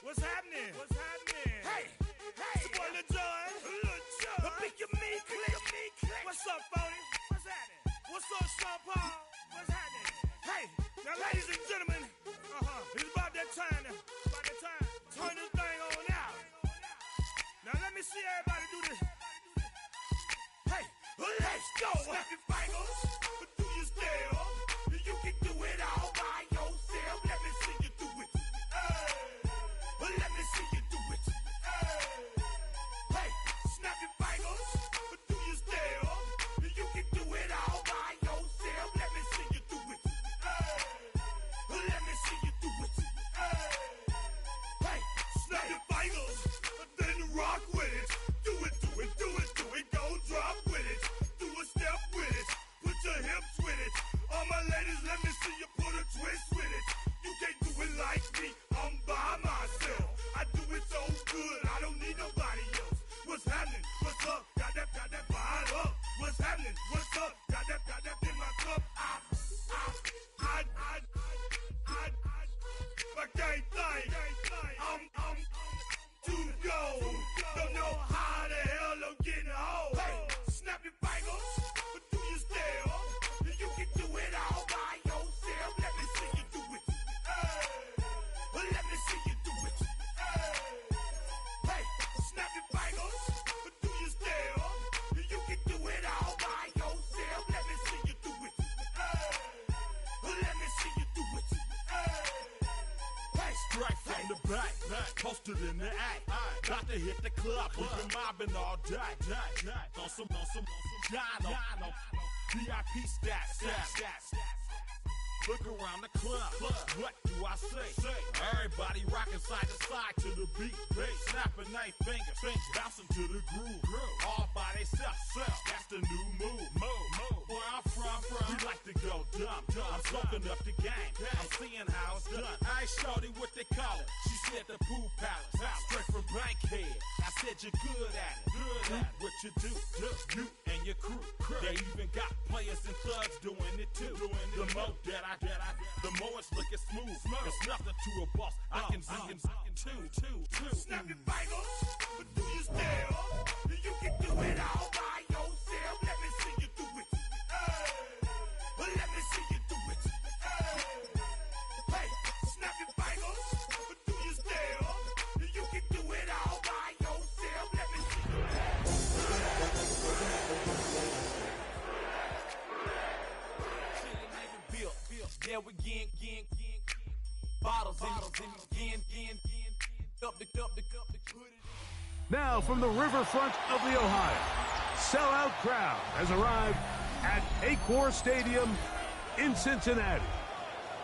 What's happening? What's happening? Hey, it's your boy Lil Jon. The Pick Your Me Click. What's up, Phony? What's happening? What's up, Sean Paul? What's happening? Hey, now ladies and gentlemen, it's about that time. Turn this thing on out. Now let me see everybody do this. Hey, let's go. Snap your fingers, but do you still? You can do it all by yourself. Let me see you do it. Let me see you do it. Hey, snap your fingers, but do you still? You can do it all by yourself. Let me see you do it. Let me see you do it. Hey, snap your fingers, then rock with it. Do it, go drop with it. Do a step with it, put your hips with it. All my ladies, let me see you put a twist with it. You can't do it like me, I'm by myself. I do it so good, I don't need nobody else. What's happening? What's up? Got that fired up. What's happening? What's up? Got that in my cup. I can't think. I'm too go. Don't know how the hell I'm getting home. Hey, snap your fingers, but do you still? You can do it all by yourself. Let me see you do it. Let me see you do it. Hey, snap your fingers, but do you still? You can do it all by yourself. Let me see you do it. Let me see you do it. Hey, Straight from the back, posted in the act. Got to hit the club, we've been mobbing all day. On some Dino, VIP stats. Look around the club, what do I say? Everybody rocking side to side to the beat. Snapping their fingers, bouncing to the groove. All by themselves, that's the new move. Where I'm from, we like to go dumb. I'm soaking up the game, I'm seeing how it's done. I ain't shorty what they call it. She said the Pool Palace, straight from Bankhead. I said you're good at it. Do what you do, you and your crew. They even got players and thugs doing it too. The more the more it's looking smooth. It's nothing to a boss. I can two. snap your fingers, but do you still? You can do it all by yourself. Let me see you do it. Let me see you do it. Hey, snap your fingers, but do you still? You can do it all by yourself. Let me see you do it. Yeah, we again. Bottles in again. Up the cup, put it in. Now from the riverfront of the Ohio, sellout crowd has arrived at Acor Stadium in Cincinnati.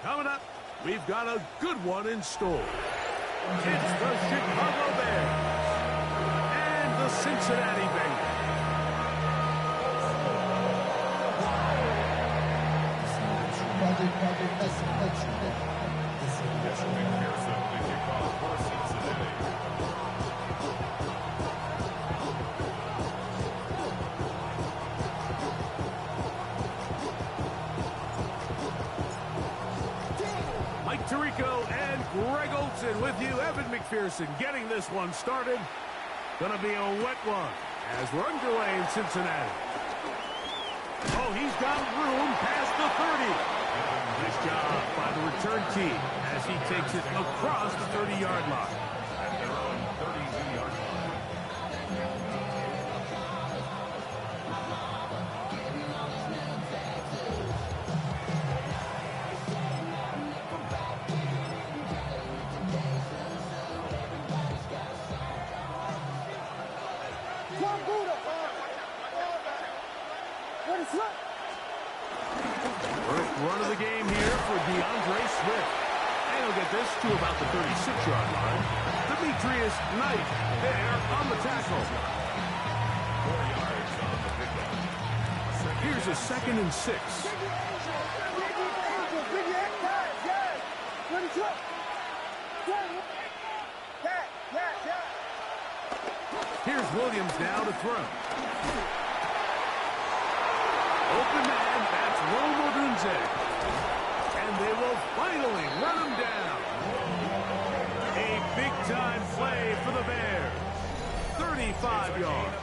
Coming up, we've got a good one in store. It's the Chicago Bears and the Cincinnati Bengals. Mike Tirico and Greg Olson with you. Evan McPherson getting this one started. Gonna be a wet one as we're underway in Cincinnati. Oh, he's got room past the 30. Nice job by the return team as he takes it across the 30-yard line. First run of the game here for DeAndre Swift. And he'll get this to about the 36-yard line. Demetrius Knight there on the tackle. Here's a 2nd and 6. Here's Williams now to throw. Open man, that's Rome Odunze. And they will finally run him down. A big-time 25 yards.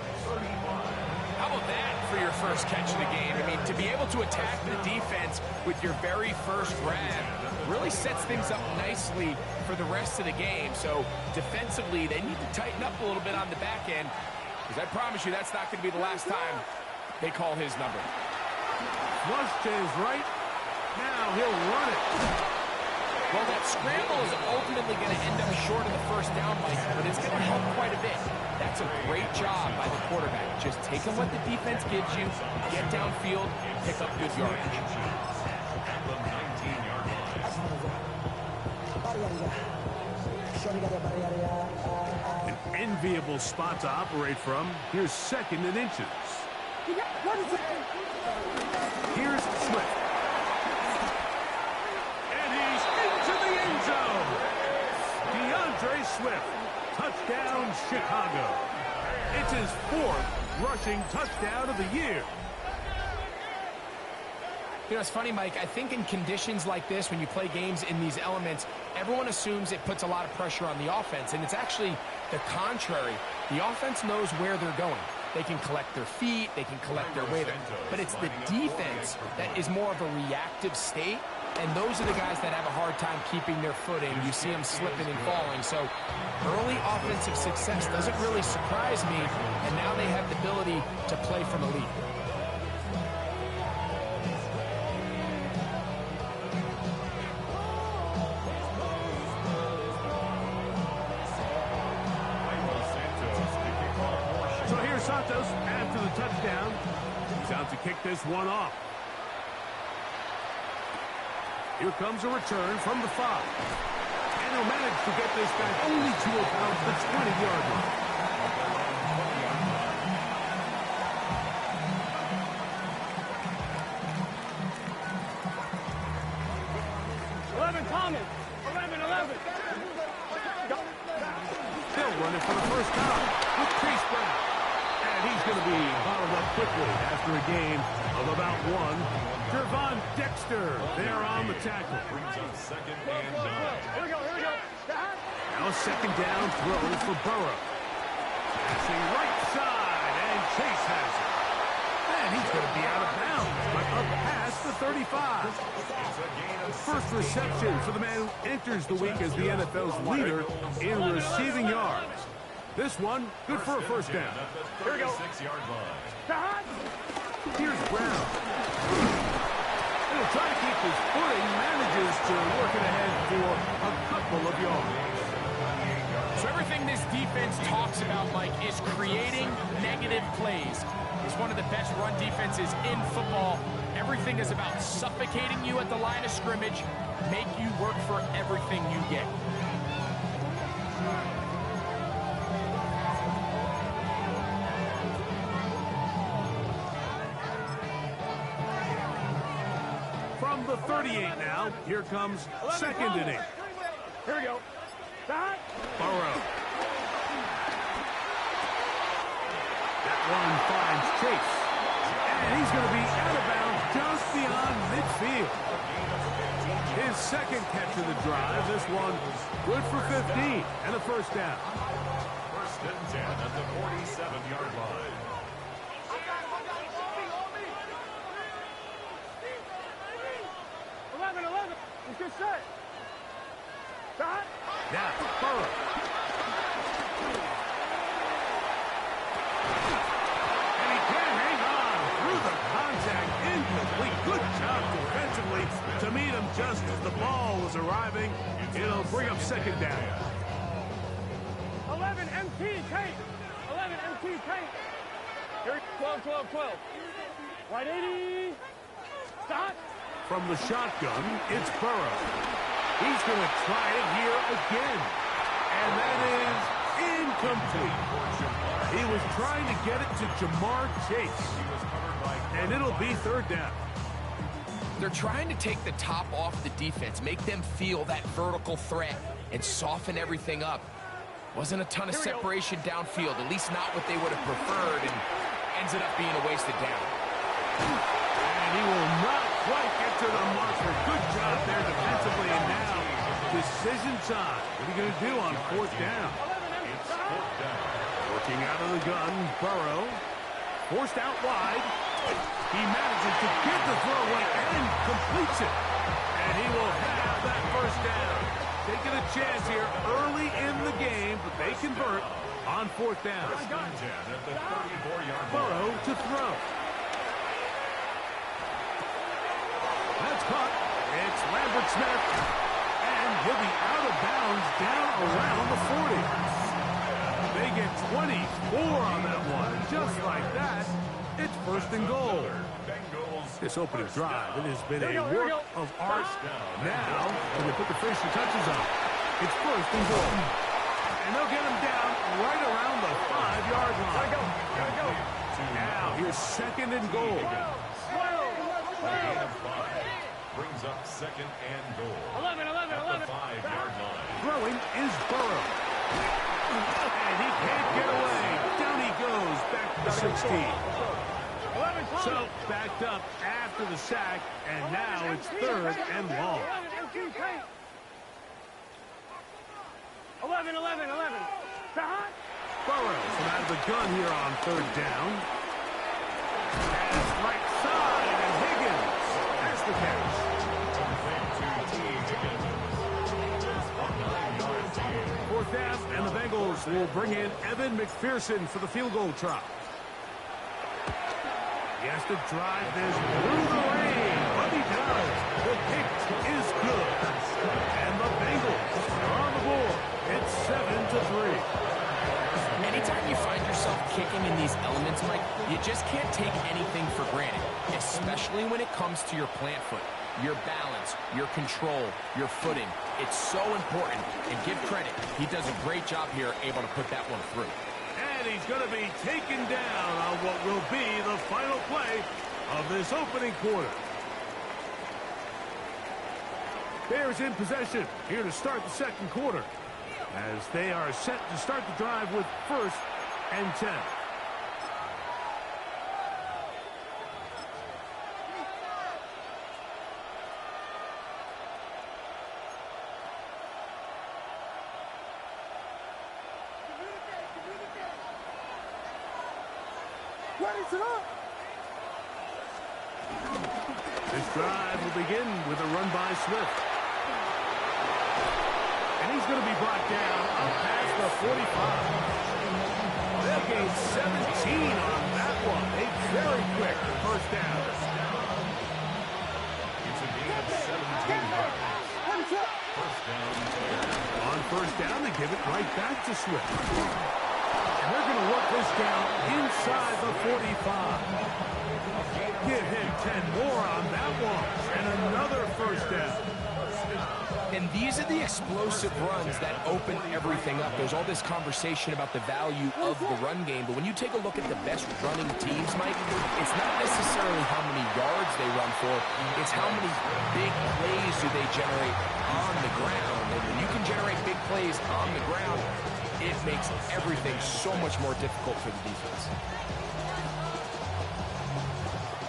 How about that for your first catch of the game? I mean, to be able to attack the defense with your very first grab really sets things up nicely for the rest of the game. So defensively, they need to tighten up a little bit on the back end, because I promise you that's not going to be the last time they call his number. Flush to his right. Now he'll run it. Well, that scramble is ultimately going to end up short of the first down, Mike, but it's going to help quite a bit. That's a great job by the quarterback. Just taking what the defense gives you, get downfield, pick up good yardage. An enviable spot to operate from. Here's 2nd and inches. Here's Swift. DeAndre Swift, touchdown Chicago. It's his 4th rushing touchdown of the year. You know, it's funny, Mike, I think in conditions like this, when you play games in these elements, everyone assumes it puts a lot of pressure on the offense, and it's actually the contrary. The offense knows where they're going. They can collect their feet, they can collect their weight, but it's the defense that is more of a reactive state. And those are the guys that have a hard time keeping their footing. You see them slipping and falling. So early offensive success doesn't really surprise me. And now they have the ability to play from a lead. So here's Santos after the touchdown. He's out to kick this one off. Here comes a return from the 5. And he'll manage to get this back only to about the 20-yard line. 11 Thomas. 11. They'll run it for the first time with Chase Brown. And he's going to be bottled up quickly after a gain of about 1. Gervon Dexter there on the tackle. Here we go. Now a 2nd down throw for Burrow. Passing right side, and Chase has it. And he's going to be out of bounds, but up past the 35. First reception for the man who enters the week as the NFL's leader in receiving yards. This one, good for a first down. Here we go. Here's Brown. He'll try to keep his footing, manages to work it ahead for a couple of yards. So everything this defense talks about, Mike, is creating negative plays. It's one of the best run defenses in football. Everything is about suffocating you at the line of scrimmage, make you work for everything you get. From the 38 now, here comes 2nd and 8. Here we go. Burrow. That one finds Chase. And he's going to be out of bounds just beyond midfield. His 2nd catch of the drive. This one good for 15 and a first down. 1st and 10 at the 47-yard line. 11. Let's get set. Shot. Now, Burrow. And he can't hang on through the contact. Incomplete. Good job defensively to meet him just as the ball was arriving. It'll bring up 2nd down. 11 MT Tate. 11 MT Tate. Here, 12. Right 80. Stop. From the shotgun, it's Burrow. He's going to try it here again. And that is incomplete. He was trying to get it to Jamar Chase. And it'll be 3rd down. They're trying to take the top off the defense, make them feel that vertical threat, and soften everything up. Wasn't a ton of separation downfield, at least not what they would have preferred, and ends it up being a wasted down. And he will not quite get to the marker. Good job there defensively, and now decision time. What are you going to do on 4th down? It's 4th down. Working out of the gun, Burrow. Forced out wide. He manages to get the throw away and completes it. And he will have that first down. Taking a chance here early in the game, but they convert on fourth down. Burrow to throw. That's caught. It's Lambert Smith. And he'll be out of bounds down around the 40. They get 24 on that one. Just like that, it's first and goal. This opening drive, it has been a work of art. Now, when they put the finishing touches on, it's first and goal. And they'll get him down right around the 5-yard line. Gotta go. Now, here's second and goal. Brings up second and goal. 11. At the 5-yard line. Throwing is Burrow. And he can't get away. Down he goes, back to the 16. So, backed up after the sack, and now it's third and long. 11. Burrows from out of the gun here on third down. Pass right side, and Higgins has the catch. Fourth down, and the Bengals will bring in Evan McPherson for the field goal try. He has to drive this through the rain, but he does. The kick is good. And the Bengals are on the board. It's 7-3. Anytime you find yourself kicking in these elements, Mike, you just can't take anything for granted, especially when it comes to your plant foot, your balance, your control, your footing. It's so important, and give credit. He does a great job here, able to put that one through. And he's going to be taken down on what will be the final play of this opening quarter. Bears in possession here to start the second quarter, as they are set to start the drive with first and 10. This drive will begin with a run by Swift. And he's going to be brought down up past the 45. They'll gain 17 on that one. A very quick first down. It's a gain of 17 yards. First down. On first down, they give it right back to Swift. And they're going to work this down inside the 45. Give him 10 more on that one. And another first down. And these are the explosive runs that open everything up. There's all this conversation about the value of the run game, but when you take a look at the best running teams, Mike, it's not necessarily how many yards they run for, it's how many big plays do they generate on the ground. And when you can generate big plays on the ground, it makes everything so much more difficult for the defense.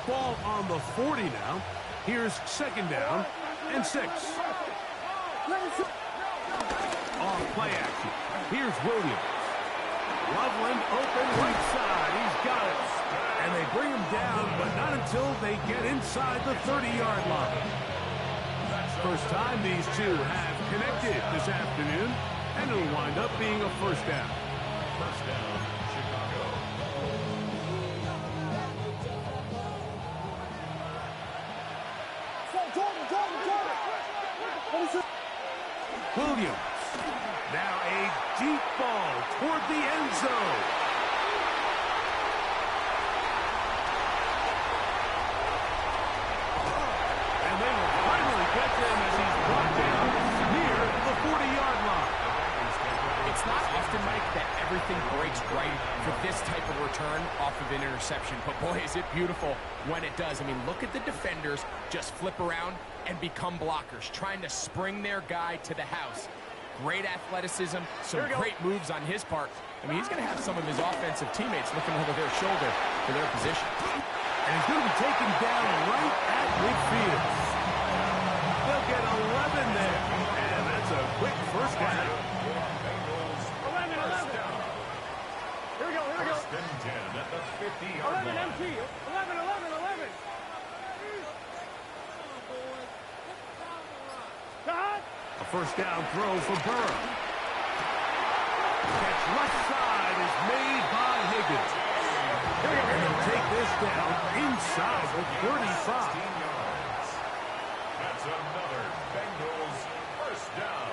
Ball on the 40 now. Here's second down and 6. Off play action. Here's Williams. Loveland open right side. He's got it. And they bring him down, but not until they get inside the 30-yard line. First time these two have connected this afternoon, and it'll wind up being a first down. First down, Chicago. Williams. Now a deep ball toward the end zone. And they will finally get him as he's brought down near the 40-yard line. It's not often, Mike, that everything breaks right for this type of return off of an interception. But, boy, is it beautiful when it does. I mean, look at the defenders just flip around and become blockers, trying to spring their guy to the house. Great athleticism, some great moves on his part. I mean, he's going to have some of his offensive teammates looking over their shoulder for their position. And he's going to be taken down right at midfield. They'll get 11 there. And that's a quick first down. first down throw for Burrow. Catch left side is made by Higgins. And he'll take this down inside the 35. That's another Bengals first down.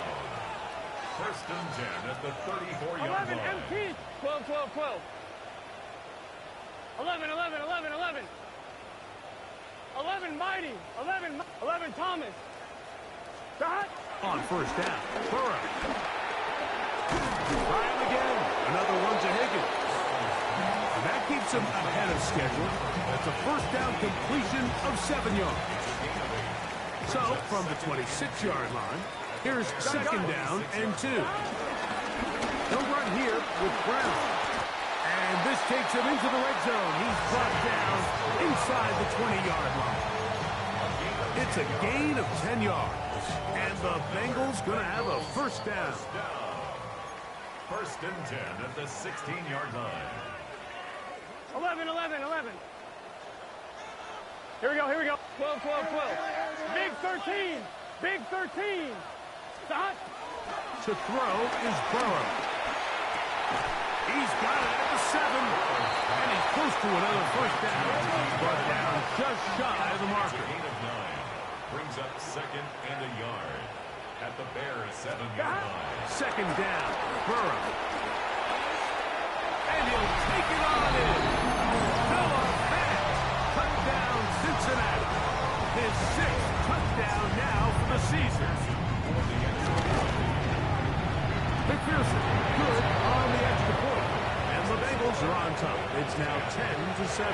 First and 10 at the 34-yard line. 11 empty. 12, 12, 12. 11, 11, 11, 11. 11 Mighty. 11 Thomas. Dot. On first down, Burrow. Try him again. Another one to Higgins. And that keeps him ahead of schedule. That's a first down completion of 7 yards. So, from the 26-yard line, here's second down and 2. He'll run here with Brown. And this takes him into the red zone. He's brought down inside the 20-yard line. It's a gain of 10 yards. And the Bengals going to have a first down. First and 10 at the 16-yard line. 11, 11, 11. Here we go, here we go. 12, 12, 12. Big 13. Big 13. Dot. To throw is Burrow. He's got it at the 7. And he's close to another first down. Brought down just shy of the marker. Gain of 9. Brings up second and a yard at the Bears 7-yard line. Second down, Burrow. And he'll take it on in. Noah Fant. Touchdown, Cincinnati. His 6th touchdown now for the season. McPherson, good on the extra point. And the Bengals are on top. It's now 10-7.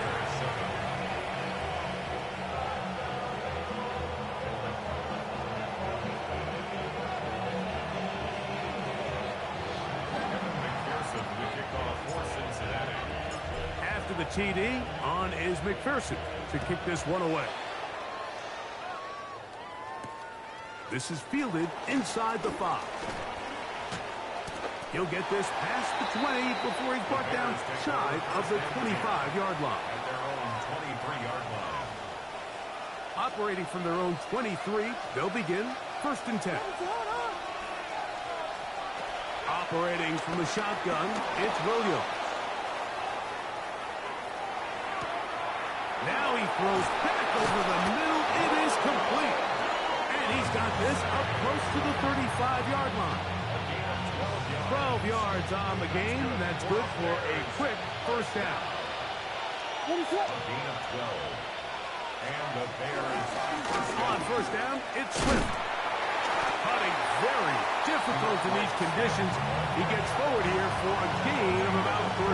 After the TD, on is McPherson to kick this one away. This is fielded inside the 5. He'll get this past the 20 before he's brought down shy of the 25-yard line. At their own 23-yard line. Operating from their own 23, they'll begin first and 10. Operating from the shotgun, it's Williams. Now he throws back over the middle. It is complete. And he's got this up close to the 35-yard line. 12 yards on the game. That's good for a quick first down. Gain of 12. And the Bears. On first down, it's Swift. Putting very difficult in these conditions. He gets forward here for a gain of about 3. 4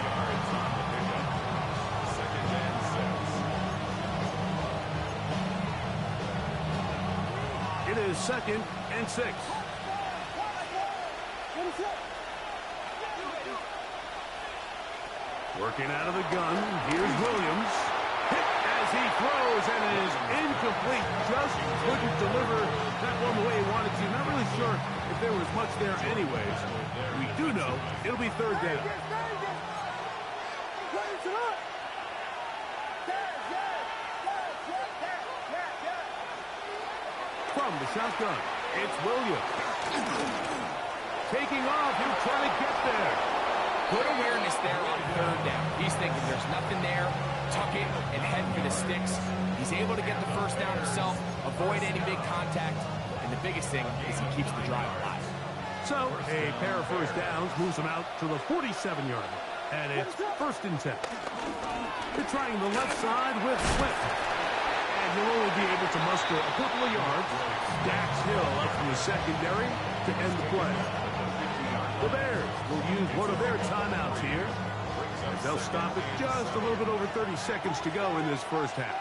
yards on the pickup. Second and 6. It is second and 6. Working out of the gun, here's Williams. Hit as he throws, and it is incomplete. Just couldn't deliver that one the way he wanted to. Not really sure if there was much there anyways. We do know it'll be third down. From the shotgun, it's Williams. Taking off, he'll try to get there. Good awareness there on third down. He's thinking there's nothing there. Tuck it and head for the sticks. He's able to get the first down himself, avoid any big contact, and the biggest thing is he keeps the drive alive. So, a pair of first downs moves him out to the 47-yard line. And it's first and 10. They're trying the left side with Swift. And he'll only be able to muster a couple of yards. Dax Hill up from the secondary to end the play. The Bears will use one of their timeouts here. They'll stop it just a little bit over 30 seconds to go in this first half.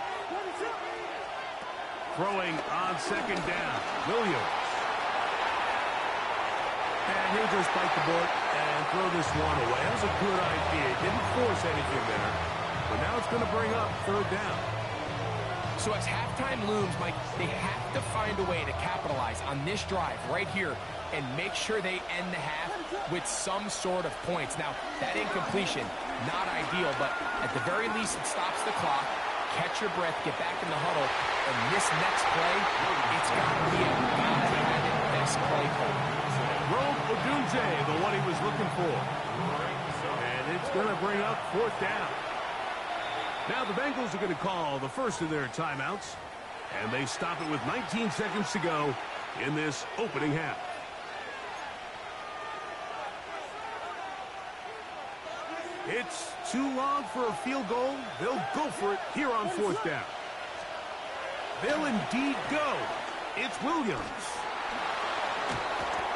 Throwing on second down, Williams. And he'll just bite the bullet and throw this one away. That was a good idea. Didn't force anything there. But now it's going to bring up third down. So as halftime looms, Mike, they have to find a way to capitalize on this drive right here and make sure they end the half with some sort of points. Now, that incompletion, not ideal, but at the very least, it stops the clock. Catch your breath, get back in the huddle, and this this next play, it's got to be a God-given play call. Rome Odunze, the one he was looking for. And it's going to bring up 4th down. Now the Bengals are going to call the first of their timeouts. And they stop it with 19 seconds to go in this opening half. It's too long for a field goal. They'll go for it here on 4th down. They'll indeed go. It's Williams.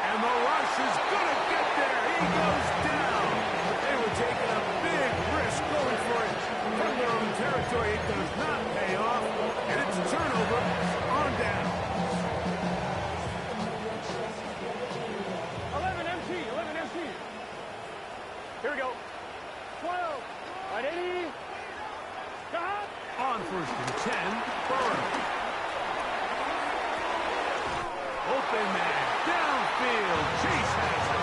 And the rush is going to get there. He goes down. They were taking a big risk going for it from their own territory. It does not pay off. And it's a turnover on down. 11 MT. Here we go. 12. Right, 80. Got. On 1st and 10, Burrow. Open man, downfield. Chase has it.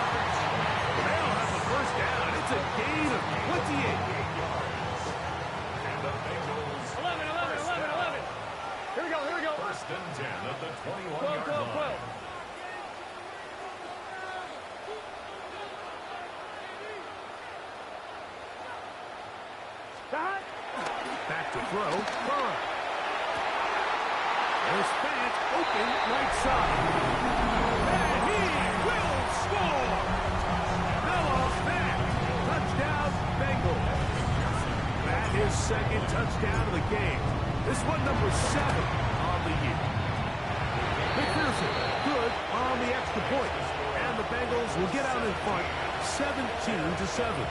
They'll have the 1st down. It's a gain of 28 yards. And the Bengals. 11. Here we go. 1st and 10 at the 21-yard 12. line. Got. Back to throw, Burrow. There's Fant open right side. And he will score! Noah Fant, touchdown Bengals. That is 2nd touchdown of the game. This one number 7 on the year. McPherson, good on the extra point. And the Bengals will get out in front 17-7.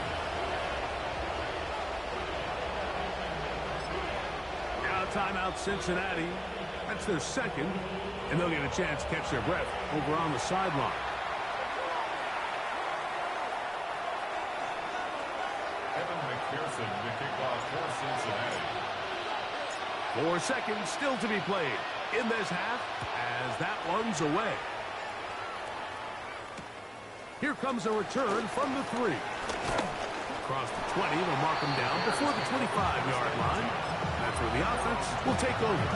Timeout Cincinnati. That's their 2nd, and they'll get a chance to catch their breath over on the sideline. Evan McPherson to kick off for Cincinnati. 4 seconds still to be played in this half as that one's away. Here comes a return from the 3. Across the 20, they'll mark them down before the 25-yard line. That's where the offense will take over.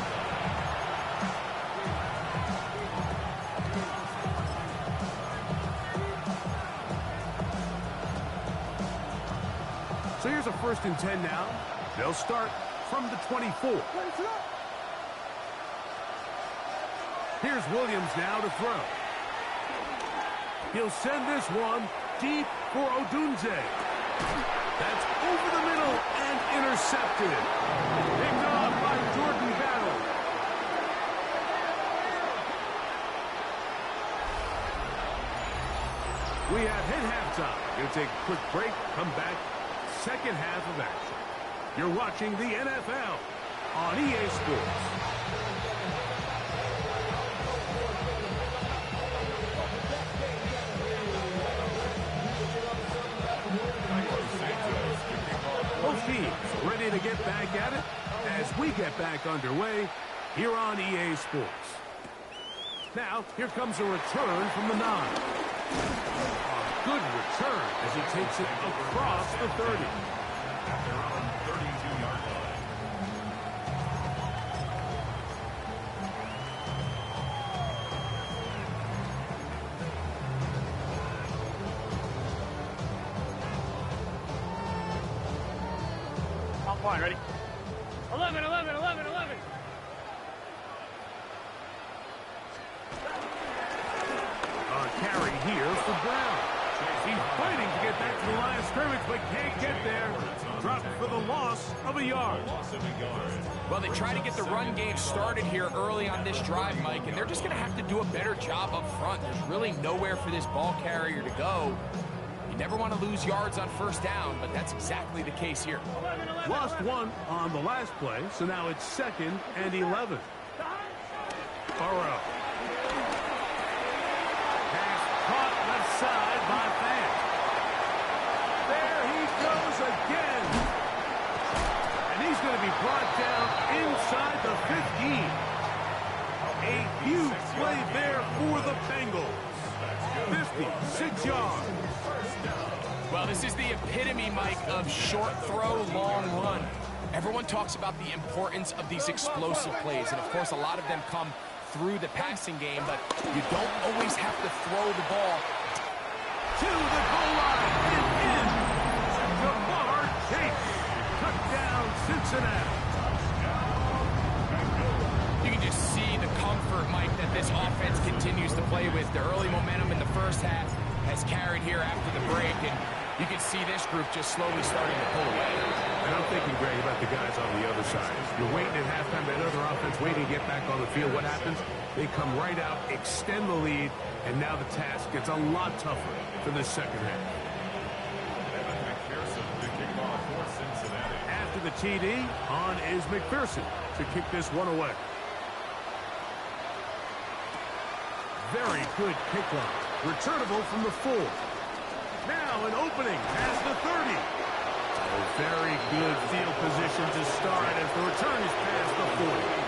So here's a 1st and 10 now. They'll start from the 24. Here's Williams now to throw. He'll send this one deep for Odunze. That's over the middle and intercepted. Picked off by Jordan Battle. We have hit halftime. Going to take a quick break, come back, 2nd half of action. You're watching the NFL on EA Sports. Both teams ready to get back at it as we get back underway here on EA Sports. Now, here comes a return from the 9. A good return as he takes it across the 30. At their own 32-yard line. I'm fine, ready? 11. Carry here for Brown. He's fighting to get back to the line of scrimmage, but can't get there. Dropped for the loss of a yard. Well, they try to get the run game started here early on this drive, Mike, and they're just going to have to do a better job up front. There's really nowhere for this ball carrier to go. You never want to lose yards on 1st down, but that's exactly the case here. Lost one on the last play, so now it's 2nd and 11. Burrow. Caught left side by Fant. There he goes again. And he's going to be brought down inside the 15. A huge play there for the Bengals. 56 yards. Well, this is the epitome, Mike, of short throw, long run. Everyone talks about the importance of these explosive plays, and of course, a lot of them come through the passing game, but you don't always have to throw the ball to the goal line and in. Ja'Marr Chase, touchdown Cincinnati. You can just see the comfort, Mike, that this offense continues to play with. The early momentum in the first half has carried here after the break, and you can see this group just slowly starting to pull away. And I'm thinking, Greg, about the guys on the other side. You're waiting at halftime, that other offense waiting to get back on the field. What happens? They come right out, extend the lead, and now the task gets a lot tougher for the second half. McPherson to kick off for Cincinnati. After the TD, on is McPherson to kick this one away. Very good kickoff. Returnable from the 4. Now an opening past the 30. A very good field position to start as the return is past the 40.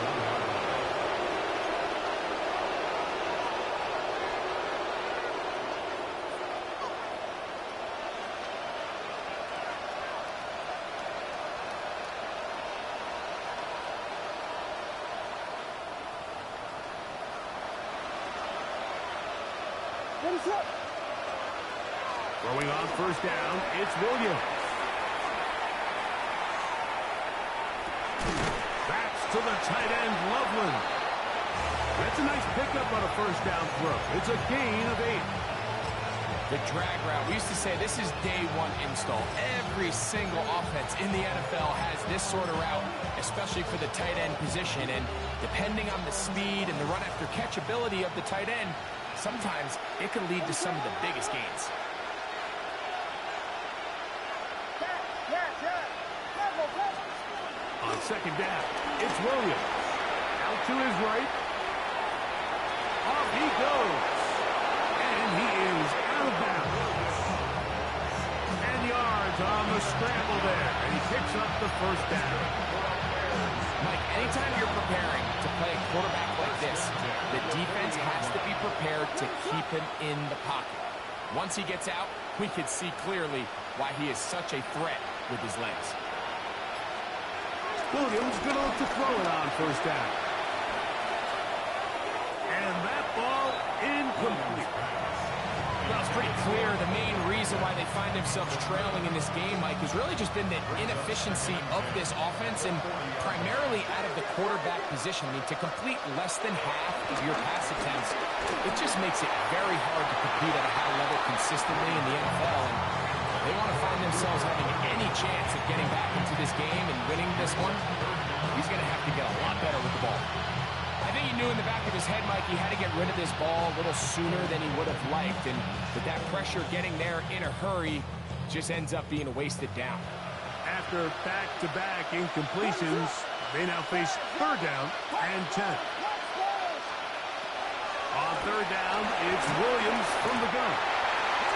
Throwing on first down, it's Williams. Backs to the tight end, Loveland. That's a nice pickup on a first down throw. It's a gain of 8. The drag route, we used to say this is day one install. Every single offense in the NFL has this sort of route, especially for the tight end position. And depending on the speed and the run after catch ability of the tight end, sometimes it can lead to some of the biggest gains. On second down, it's Williams. Out to his right. Off he goes. And he is out of bounds. 10 yards on the scramble there. And he picks up the first down. Mike, anytime you're preparing to play a quarterback like this, the defense has to be prepared to keep him in the pocket. Once he gets out, we can see clearly why he is such a threat with his legs. Williams going to look to throw it on first down. And that ball incomplete. Well, it's pretty clear the main reason why they find themselves trailing in this game, Mike, has really just been the inefficiency of this offense and primarily out of the quarterback position. I mean, to complete less than half of your pass attempts, it just makes it very hard to compete at a high level consistently in the NFL. And they want to find themselves having any chance of getting back into this game and winning this one. He's going to have to get a lot better with the ball. I think he knew in the back of his head, Mike, he had to get rid of this ball a little sooner than he would have liked. And with that pressure getting there in a hurry, just ends up being a wasted down. After back-to-back incompletions, they now face third down and 10. On third down, it's Williams from the gun.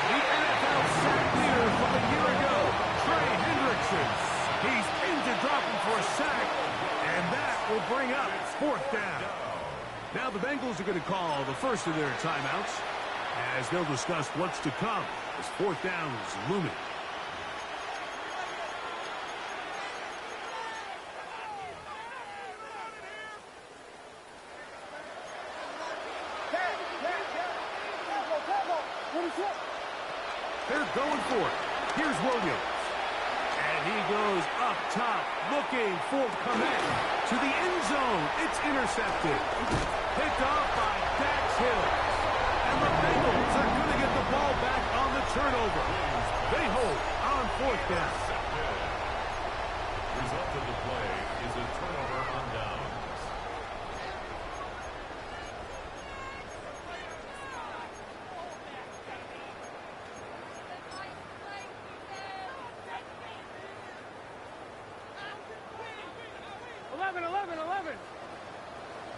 The NFL sack leader from a year ago, Trey Hendrickson. He's into dropping for a sack, and that will bring up fourth down. Now the Bengals are going to call the first of their timeouts as they'll discuss what's to come as fourth down is looming. They're going for it. Here's Williams. And he goes up top, looking for command to the end zone. It's intercepted. Picked off by Dax Hill. And the Bengals are going to get the ball back on the turnover. They hold on fourth down. Result of the play is a turnover on downs.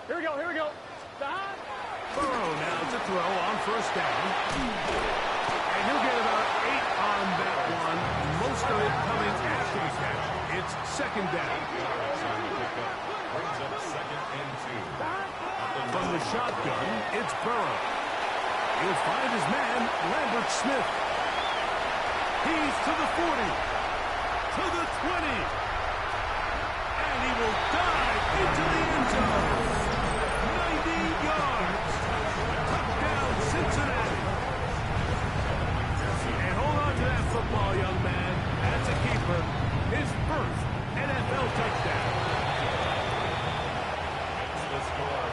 Here we go. Burrow now to throw on first down. And he'll get about 8 on that one. Most of it coming after the catch. It's second down. Brings up second and 2. From the shotgun, it's Burrow. He'll find his man, Lambert Smith. He's to the 40. To the 20. will dive into the end zone. 90 yards. Touchdown, Cincinnati. And hold on to that football, young man. As a keeper, his first NFL touchdown. The score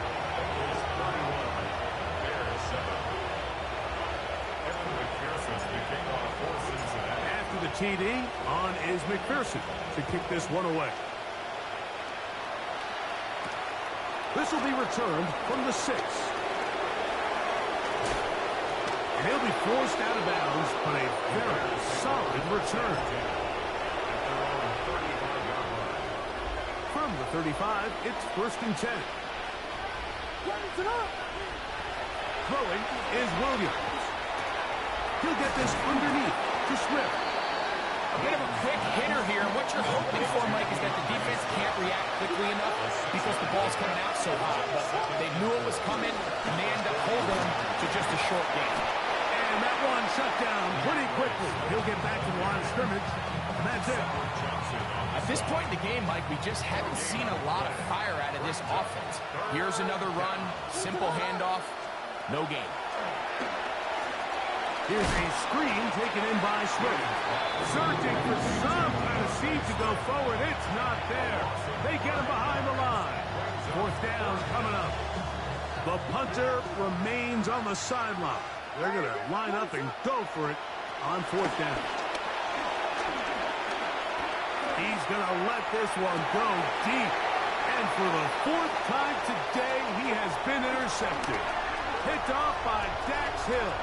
is 31. Bears 7. Evan McPherson kicking off for Cincinnati. After the TD, on is McPherson to kick this one away. This will be returned from the 6. And he'll be forced out of bounds on a very solid return. From the 35, it's 1st and 10. Throwing is Williams. He'll get this underneath to Swift. A bit of a quick hitter here. What you're hoping for, Mike, is that the defense can't react quickly enough because the ball's coming out so hot. But they knew it was coming, and they end up holding them to just a short game. And that one shut down pretty quickly. He'll get back to the line of scrimmage, and that's it. At this point in the game, Mike, we just haven't seen a lot of fire out of this offense. Here's another run, simple handoff, no gain. Here's a screen taken in by Swift. Searching for some kind of seed to go forward. It's not there. They get him behind the line. 4th down coming up. The punter remains on the sideline. They're going to line up and go for it on 4th down. He's going to let this one go deep. And for the 4th time today, he has been intercepted. Picked off by Dax Hill.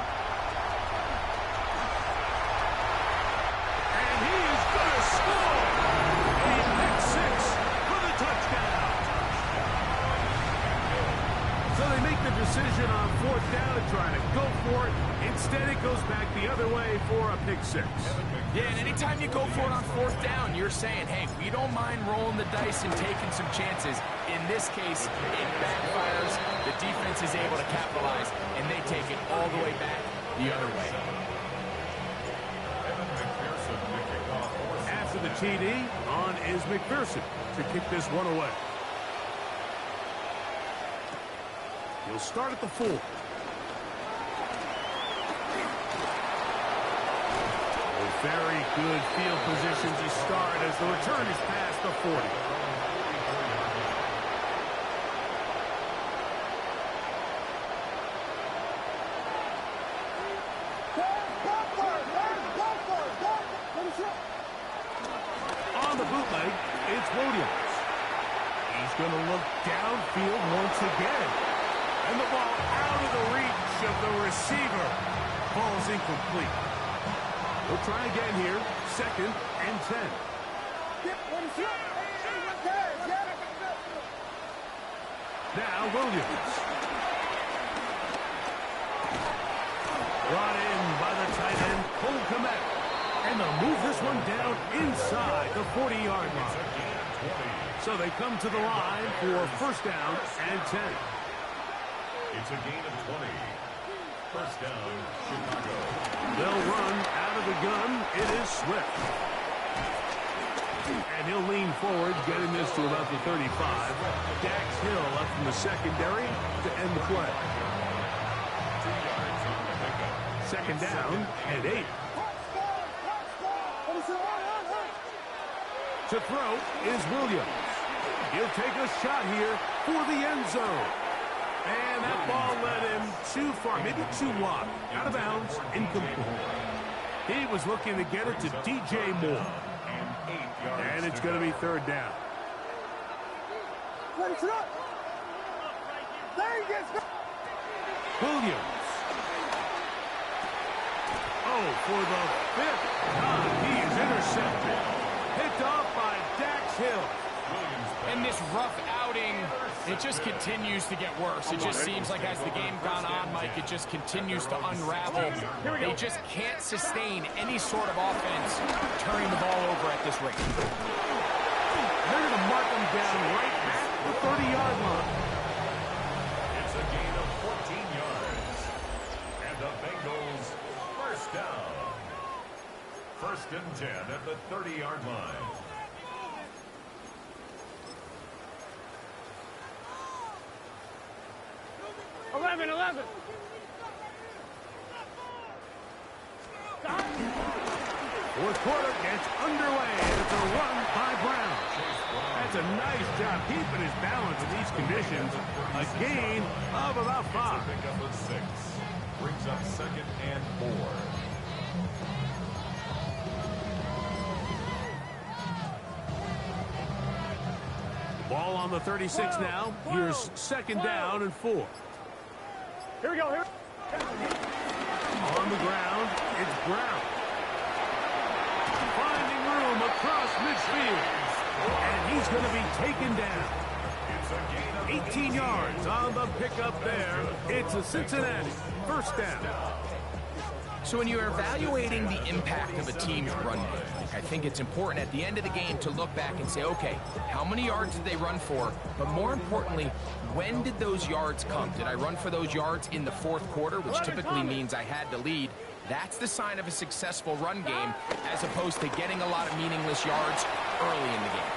Score! The pick 6 for the touchdown. So they make the decision on 4th down to try to go for it. Instead, it goes back the other way for a pick 6. Yeah, and anytime you go for it on 4th down, you're saying, hey, we don't mind rolling the dice and taking some chances. In this case, it backfires. The defense is able to capitalize, and they take it all the way back the other way. After the TD, on is McPherson to kick this one away. He'll start at the 4. Very good field position to start as the return is past the 40. On the bootleg, it's Williams. He's going to look downfield once again. And the ball out of the reach of the receiver. Ball's incomplete. We'll try again here. 2nd and 10. Now Williams. Brought in by the tight end, Cole Kmet. And they'll move this one down inside the 40-yard line. So they come to the line for 1st down and 10. It's a gain of 20. 1st down, Chicago. They'll run out of the gun. It is Swift. And he'll lean forward, getting this to about the 35. Dax Hill up from the secondary to end the play. 2nd down and 8. To throw is Williams. He'll take a shot here for the end zone. And that ball led him too far, maybe too wide. Out of bounds, incomplete. He was looking to get it to DJ Moore. And it's going to be 3rd down. Williams. Oh, for the 5th time, he is intercepted. Picked off by Dax Hill. And this rough outing, it just continues to get worse. It just seems like as the game gone on, Mike, it just continues to unravel. They just can't sustain any sort of offense turning the ball over at this rate. They're going to mark them down right at the 30-yard line. It's a gain of 14 yards. And the Bengals 1st down. 1st and 10 at the 30-yard line. 11. Fourth quarter gets underway, and it's a run by Brown. That's a nice job keeping his balance in these conditions. A gain of about 5. Pick up a 6. Brings up 2nd and 4. Ball on the 36 now. Here's 2nd down and 4. Here we go. Here. On the ground, it's Brown. Finding room across midfield. And he's going to be taken down. 18 yards on the pickup there. It's a Cincinnati 1st down. So when you're evaluating the impact of a team's run game, I think it's important at the end of the game to look back and say, okay, how many yards did they run for? But more importantly, when did those yards come? Did I run for those yards in the 4th quarter, which typically means I had to lead? That's the sign of a successful run game, as opposed to getting a lot of meaningless yards early in the game.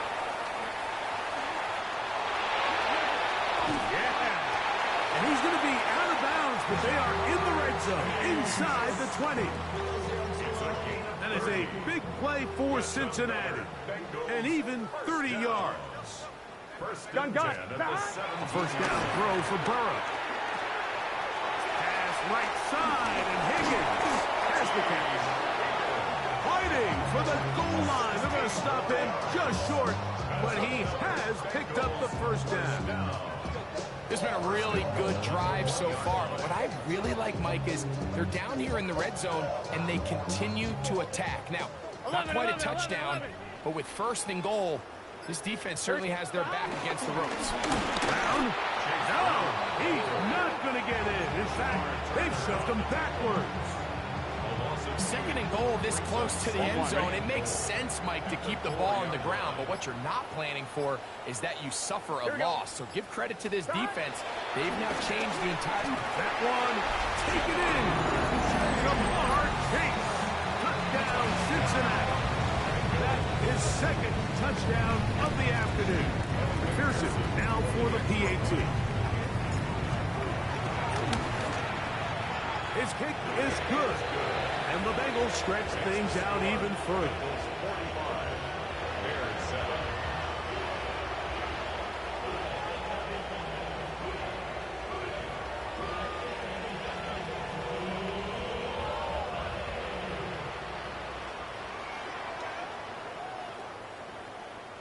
Yeah. And he's going to be out of bounds, but they are in the red zone, inside the 20. That is a big play for Cincinnati. And even 30 yards. Gun. A 1st down throw for Burrow. Pass right side, and Higgins has the catch. Fighting for the goal line. They're going to stop him just short, but he has picked up the 1st down. It's been a really good drive so far. But what I really like, Mike, is they're down here in the red zone, and they continue to attack. Now, not quite a touchdown, but with 1st and goal, this defense certainly has their back against the ropes. Brown? No, he's not going to get in. In fact, they've shoved him backwards. 2nd and goal this close to the end zone. It makes sense, Mike, to keep the ball on the ground, but what you're not planning for is that you suffer a loss. So give credit to this defense. They've now changed the entire... That one, taken in. Jamar Chase. Touchdown, Cincinnati. That is 2nd touchdown of the afternoon. Pearson now for the PAT. His kick is good. And the Bengals stretch things out even further.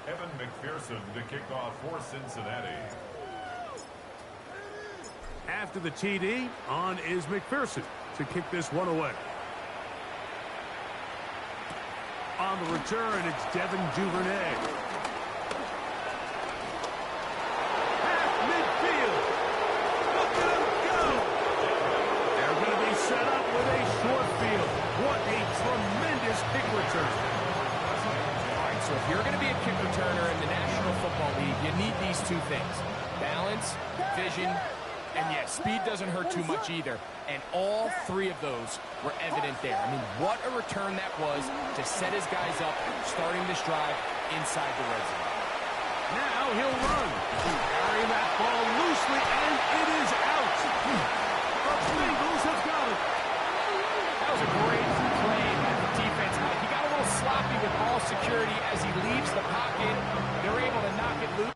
Evan McPherson to kick off for Cincinnati. After the TD, on is McPherson to kick this one away. On the return, it's Devin Duvernay. Half midfield. Look at him go. They're going to be set up with a short field. What a tremendous kick return. All right, so if you're going to be a kick returner in the National Football League, you need these 2 things. Balance, vision, and yes, speed doesn't hurt too much either. And all 3 of those were evident there. I mean, what a return that was to set his guys up, starting this drive inside the red zone. Now he'll run. Carrying that ball loosely, and it is out. The Bengals have got it. That was a great play by the defense, Mike. He got a little sloppy with ball security as he leaves the pocket. They're able to knock it loose.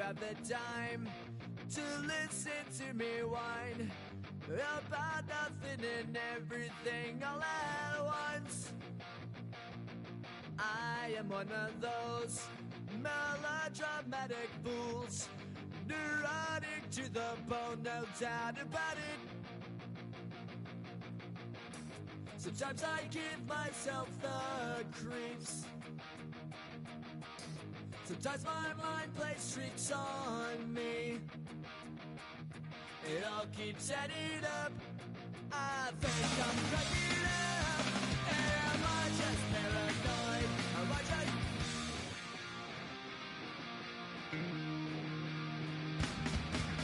have the time to listen to me whine about nothing and everything all at once. I am one of those melodramatic fools, neurotic to the bone, no doubt about it. Sometimes I give myself the creeps. Sometimes my mind plays tricks on me. It all keeps adding up. I think I'm cracking up. Am I just paranoid? Am I just...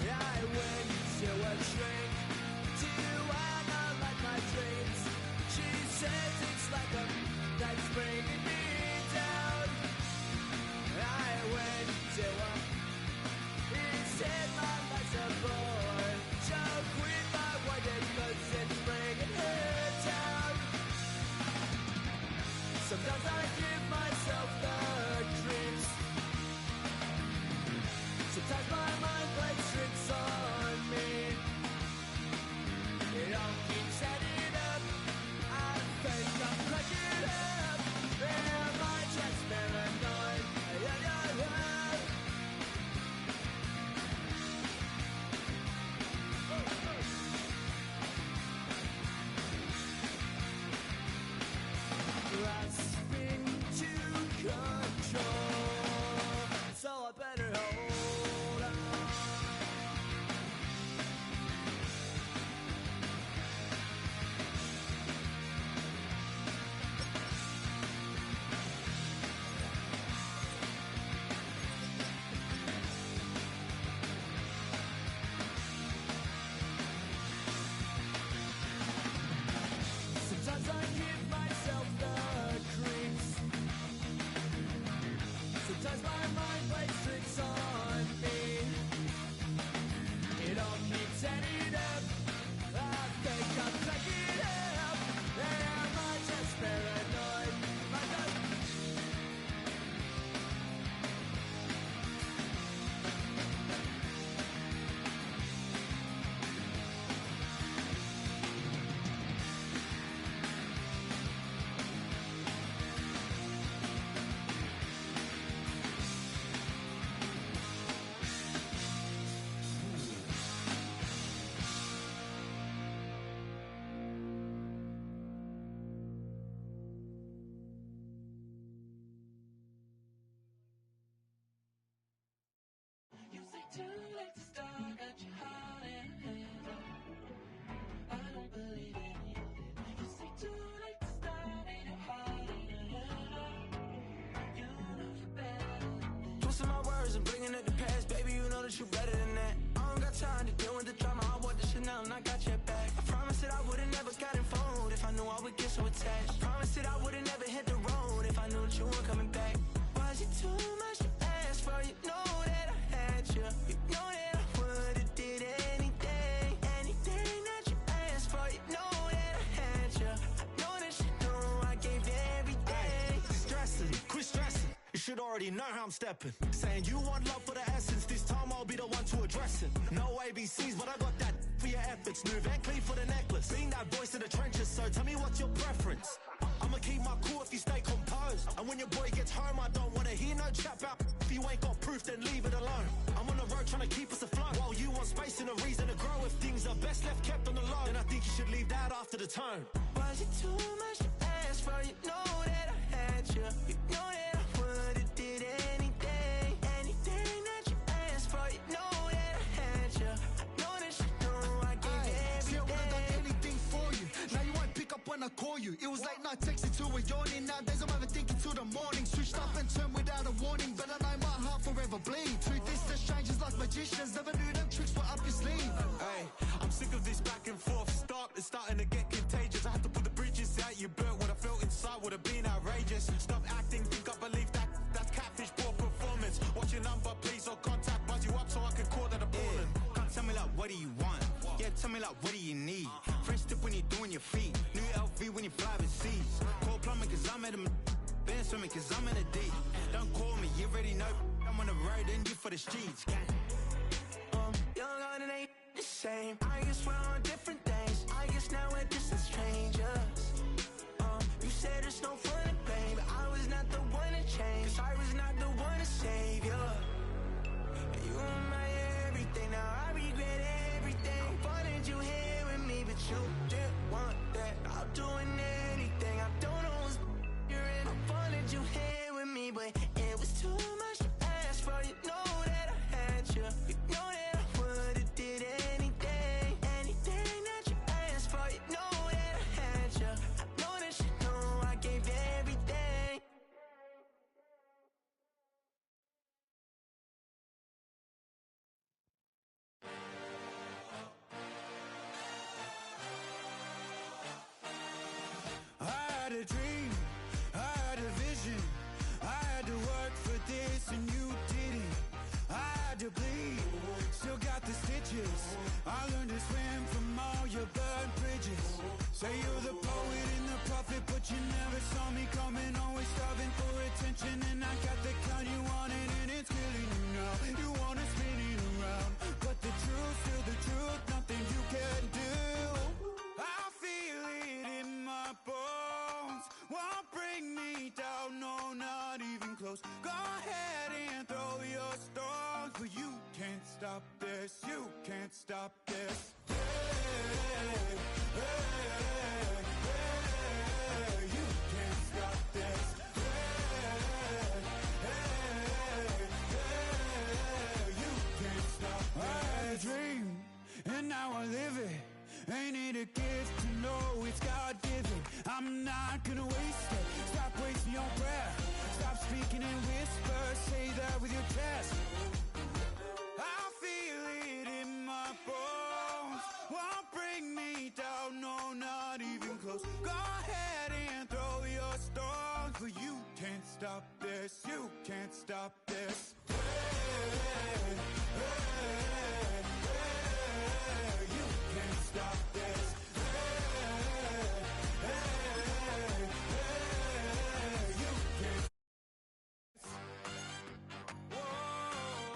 I went to a shrink to analyze my dreams. She says it's like a that's bringing me down. I went to a... He said my life's a bore. Joke with my wife cause it's bringing her down. Sometimes I give myself the creeps. Sometimes my mind plays tricks on me. It all keeps adding up. I think I'm cracking up. Am I just paranoid? Yeah, yeah, yeah. Grasping to control, so I better hold on. Sometimes I give myself the creeps. Sometimes my mind plays tricks on me. It all keeps adding up. I think I'm cracking up. Am I just paranoid? I don't... You say too late to start, got your heart in hand. I don't believe any of it. You say too late to start, ain't your heart in hand. You know you're better than that. Twisting my words and bringing it to pass, baby, you know that you better than that. I don't got time to deal with the drama, I bought the Chanel and I got your back. I promised that I would've never gotten phone if I knew I would get so attached. I promised that I would've never hit the road if I knew that you weren't coming back. Was it too much to ask for? You know that I had you. You know that I would've did anything, anything that you asked for. You know that I had you. I know that you know I gave everything. Stressing, quit stressing. You should already know how I'm stepping. Saying you want love for the essence, this time I'll be the one to address it. No ABCs, but I got that for your efforts. New Van Cleef for the necklace. Being that voice in the trenches, so tell me what's your preference. I'ma keep my cool if you stay composed. And when your boy gets home, I don't wanna hear no chat about. If you ain't got proof, then leave it alone. I'm on the road trying to keep us afloat. While you want space and a reason to grow. If things are best left kept on the low, then I think you should leave that after the tone. Was it too much to ask for? You know that I had you. You know that I would've did anything, anything that you asked for. You know that I had you. I know that you know I gave everything. See, I would've done anything for you. Now you won't pick up when I call you. It was late night texting till we're yawning. Nowadays I'm overthinking till the morning. Switched up and turned without a warning, but I know my heart forever bleed. Truth is, the strangers like magicians. Never knew them tricks were up your sleeve. Hey, I'm sick of this back and forth. It's starting to get contagious. I had to put the bridges out. You burnt what I felt inside would have been outrageous. Stop acting, think I believe that. That's catfish, poor performance. Watch your number, please, or contact. Buzz you up so I can call that a ballin'. Can't tell me like, what do you want? Yeah, tell me like, what do you need? French tip when you're doing your feet. New LV when you fly overseas. Call plumbing cause I'm at a... Been swimming cause I'm in a deep. Don't call me, you already know. I'm on the road and you for the streets. Young on and ain't the same. I guess we're on different things. I guess now we're distant strangers. You said there's no fun in pain, but I was not the one to change. 'Cause I was not the one to save you. You were my everything, now I regret everything. I wanted you here with me, but you didn't want that. I'm doing anything, I don't know what's you're in. I wanted you here with me, but it was too much to ask for. You know that I had you. You know that I would've did anything, anything that you asked for. You know that I had you. I know that you know I gave everything. I had a dream, I had a vision. I had to work for this and you didn't. I had to bleed, still got the stitches. I learned to swim from all your burned bridges. Say you're the poet and the prophet, but you never saw me coming. Always starving for attention, and I got the kind you wanted, and it's killing you now. You wanna spin it around, but the truth's still the truth. Nothing you can do. I feel it in my bones. Won't bring me down, no, not even close. Go ahead and throw your stones, but you can't stop this. You can't stop this. You can't stop this. You can't stop this. I had a dream, and now I live it. Ain't it a gift to know it's God-given? I'm not gonna waste it. Stop wasting your breath. Stop speaking in whispers. Say that with your chest. I feel it in my bones. Won't bring me down, no, not even close. Go ahead and throw your stones, but you can't stop this. You can't stop